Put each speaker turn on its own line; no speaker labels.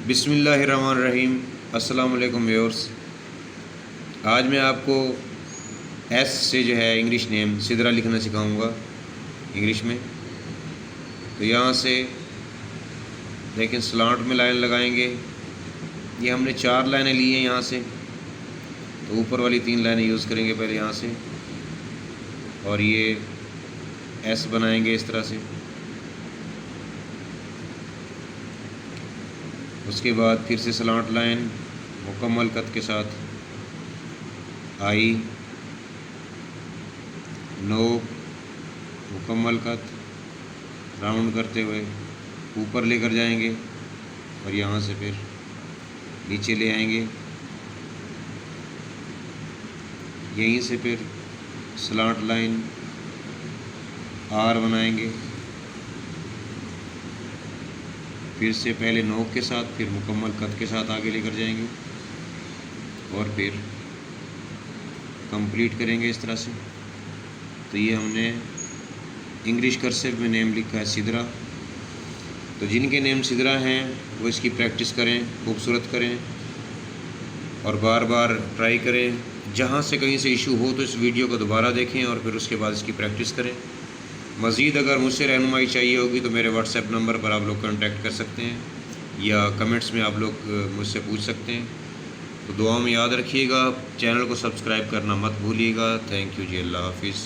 बिस्मिल्लाहिर्रहमानिर्रहीम। अस्सलाम वालेकुम व्यूअर्स। आज मैं आपको एस से जो है इंग्लिश नेम सिदरा लिखना सिखाऊंगा इंग्लिश में। तो यहाँ से देखें, स्लांट में लाइन लगाएंगे। ये हमने 4 लाइनें ली हैं यहाँ से, तो ऊपर वाली 3 लाइनें यूज़ करेंगे पहले यहाँ से, और ये एस बनाएंगे इस तरह से। उसके बाद फिर से स्लांट लाइन मुकम्मल कत के साथ, आई, नोक, मुकम्मल कत, राउंड करते हुए ऊपर लेकर जाएंगे और यहाँ से फिर नीचे ले आएंगे। यहीं से फिर स्लांट लाइन आर बनाएंगे, फिर से पहले नोक के साथ फिर मुकम्मल कत के साथ आगे लेकर जाएंगे और फिर कंप्लीट करेंगे इस तरह से। तो ये हमने इंग्लिश कर्सिव में नेम लिखा है सिदरा। तो जिनके नेम सिदरा हैं वो इसकी प्रैक्टिस करें, खूबसूरत करें और बार बार ट्राई करें। जहाँ से कहीं से इशू हो तो इस वीडियो को दोबारा देखें और फिर उसके बाद इसकी प्रैक्टिस करें। मज़ीद अगर मुझसे रहनुमाई चाहिए होगी तो मेरे व्हाट्सएप नंबर पर आप लोग कांटेक्ट कर सकते हैं या कमेंट्स में आप लोग मुझसे पूछ सकते हैं। तो दुआ में याद रखिएगा, चैनल को सब्सक्राइब करना मत भूलिएगा। थैंक यू जी, अल्लाह हाफिज़।